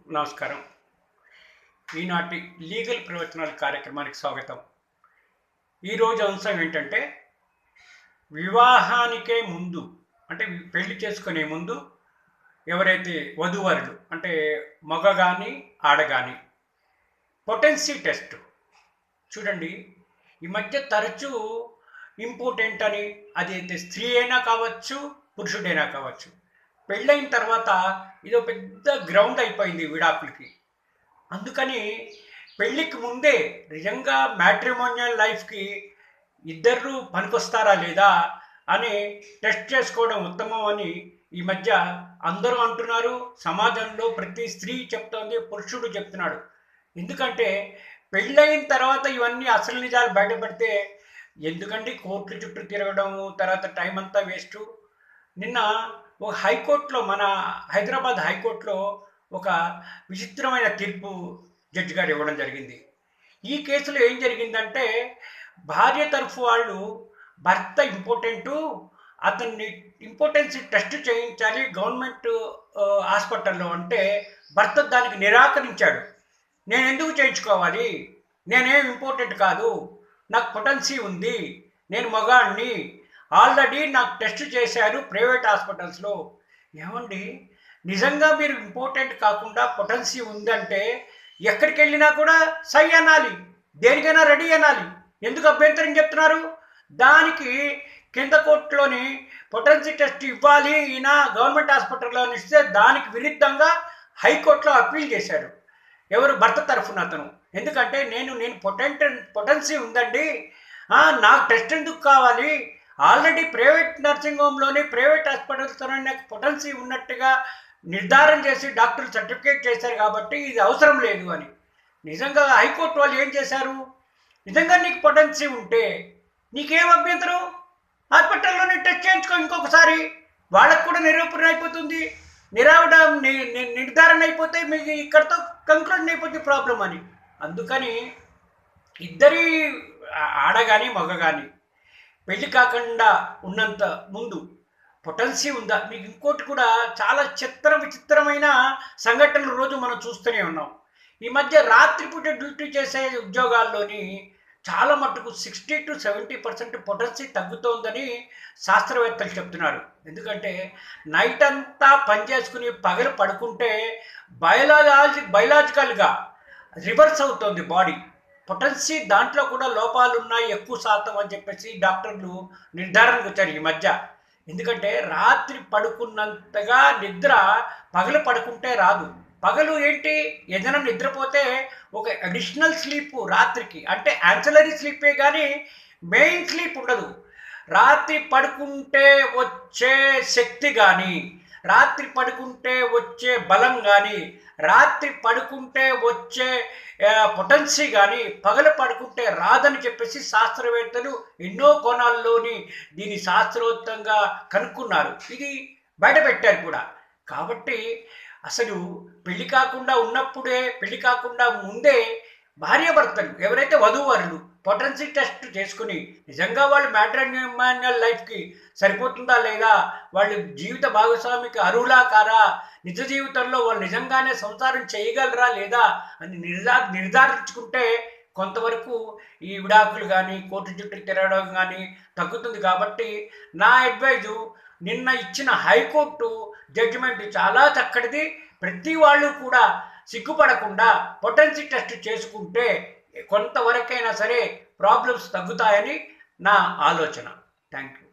నమస్కారం. ఈనాటి లీగల్ ప్రవచనాల కార్యక్రమానికి స్వాగతం. ఈరోజు అంశం ఏంటంటే, వివాహానికే ముందు అంటే పెళ్లి చేసుకునే ముందు ఎవరైతే వధూవరులు అంటే మగ గాని, ఆడ గాని పొటెన్సీ టెస్ట్ చూడండి. ఈ మధ్య తరచూ ఇంపార్టెంట్ అని అదైతే స్త్రీ అయినా కావచ్చు, పురుషుడైనా కావచ్చు. పెళ్ళైన తర్వాత ఇదో పెద్ద గ్రౌండ్ అయిపోయింది విడాకులకి. అందుకని పెళ్ళికి ముందే నిజంగా మ్యాట్రిమోనియల్ లైఫ్‌కి ఇద్దరూ పనికొస్తారా లేదా అని టెస్ట్ చేసుకోవడం ఉత్తమం అని ఈ మధ్య అందరూ అంటున్నారు. సమాజంలో ప్రతి స్త్రీ చెప్తోంది, పురుషుడు చెప్తున్నాడు. ఎందుకంటే పెళ్ళయిన తర్వాత ఇవన్నీ అసలు నిజాలు బయటపడితే ఎందుకండి కోర్టుల చుట్టూ తిరగడము, తర్వాత టైం అంతా వేస్టు. నిన్న ఒక హైకోర్టులో మన హైదరాబాద్ హైకోర్టులో ఒక విచిత్రమైన తీర్పు జడ్జి గారు ఇవ్వడం జరిగింది. ఈ కేసులో ఏం జరిగిందంటే, భార్య తరఫు వాళ్ళు భర్త ఇంపార్టెంటు, అతన్ని ఇంపార్టెన్సీ టెస్ట్ చేయించాలి గవర్నమెంట్ హాస్పిటల్లో అంటే భర్త దానికి నిరాకరించాడు. నేను ఎందుకు చేయించుకోవాలి, నేనేం ఇంపార్టెంట్ కాదు, నాకు పొటెన్సీ ఉంది, నేను మగాడిని, ఆల్రెడీ నాకు టెస్ట్ చేశారు ప్రైవేట్ హాస్పిటల్స్లో. ఏమండి, నిజంగా మీరు ఇంపార్టెంట్ కాకుండా పొటెన్సీ ఉందంటే ఎక్కడికి వెళ్ళినా కూడా సై అనాలి, దేనికైనా రెడీ అనాలి. ఎందుకు అభ్యంతరం చెప్తున్నారు? దానికి కింద కోర్టులోని పొటెన్సీ టెస్ట్ ఇవ్వాలి ఈయన గవర్నమెంట్ హాస్పిటల్లో ఇస్తే దానికి విరుద్ధంగా హైకోర్టులో అప్పీల్ చేశాడు. ఎవరు? భర్త తరఫున అతను. ఎందుకంటే నేను పొటెన్సీ ఉందండి, నాకు టెస్ట్ ఎందుకు కావాలి, ఆల్రెడీ ప్రైవేట్ నర్సింగ్ హోమ్లోని ప్రైవేట్ హాస్పిటల్స్లోనే నాకు పొటెన్సీ ఉన్నట్టుగా నిర్ధారణ చేసి డాక్టర్లు సర్టిఫికేట్ చేశారు కాబట్టి ఇది అవసరం లేదు అని. నిజంగా హైకోర్టు వాళ్ళు ఏం చేశారు? నిజంగా నీకు పొటెన్సీ ఉంటే నీకేం అభ్యంతరం, హాస్పిటల్లోనే టెస్ట్ చేయించుకో ఇంకొకసారి, వాళ్ళకు కూడా నిరూపణ అయిపోతుంది, నిర్ధారణ అయిపోతే మీకు ఇక్కడతో కంక్లూజన్ అయిపోతుంది ప్రాబ్లం అని. అందుకని ఇద్దరి ఆడ కానీ మగ కానీ పెళ్లి కాకుండా ఉన్నంత ముందు పొటెన్సీ ఉందా? మీకు ఇంకోటి కూడా చాలా విచిత్రమైన సంఘటనలు రోజు మనం చూస్తూనే ఉన్నాం. ఈ మధ్య రాత్రిపూట డ్యూటీ చేసే ఉద్యోగాల్లోని చాలా మట్టుకు 60-70% పొటెన్సీ తగ్గుతోందని శాస్త్రవేత్తలు చెప్తున్నారు. ఎందుకంటే నైట్ అంతా పనిచేసుకుని పగలు పడుకుంటే బయలాజికల్గా రివర్స్ అవుతుంది బాడీ. పొటెన్సీ దాంట్లో కూడా లోపాలు ఉన్నాయి ఎక్కువ శాతం అని చెప్పేసి డాక్టర్లు నిర్ధారణకు వచ్చారు ఈ మధ్య. ఎందుకంటే రాత్రి పడుకున్నంతగా నిద్ర పగలు పడుకుంటే రాదు. పగలు ఏంటి, ఏదైనా నిద్రపోతే ఒక అడిషనల్ స్లీప్ రాత్రికి, అంటే యాన్సిలరీ స్లీపే కానీ మెయిన్ స్లీప్ ఉండదు. రాత్రి పడుకుంటే వచ్చే శక్తి కానీ, రాత్రి పడుకుంటే వచ్చే బలం కానీ, రాత్రి పడుకుంటే వచ్చే పొటెన్సీ కానీ పగలు పడుకుంటే రాదని చెప్పేసి శాస్త్రవేత్తలు ఎన్నో కోణాల్లోని దీన్ని శాస్త్రోక్తంగా కనుక్కున్నారు. ఇది బయటపెట్టారు కూడా. కాబట్టి అసలు పెళ్లి కాకుండా ఉన్నప్పుడే, పెళ్లి కాకుండా ముందే భార్యాభర్తలు ఎవరైతే వధూవరులు పొటెన్సీ టెస్ట్ చేసుకుని నిజంగా వాళ్ళు మ్యాట్రిమోనియల్ లైఫ్కి సరిపోతుందా లేదా, వాళ్ళు జీవిత భాగస్వామికి అర్హులా కారా, నిజ జీవితంలో వాళ్ళు నిజంగానే సంసారం చేయగలరా లేదా అని నిర్ధారించుకుంటే కొంతవరకు ఈ విడాకులు కానీ కోర్టు చుట్టూ తిరగడం కానీ తగ్గుతుంది. కాబట్టి నా అడ్వైజు, నిన్న ఇచ్చిన హైకోర్టు జడ్జిమెంట్ చాలా చక్కటిది. ప్రతి వాళ్ళు కూడా సిగ్గుపడకుండా పొటెన్సీ టెస్ట్ చేసుకుంటే కొంతవరకైనా సరే ప్రాబ్లమ్స్ తగ్గుతాయని నా ఆలోచన. Thank you.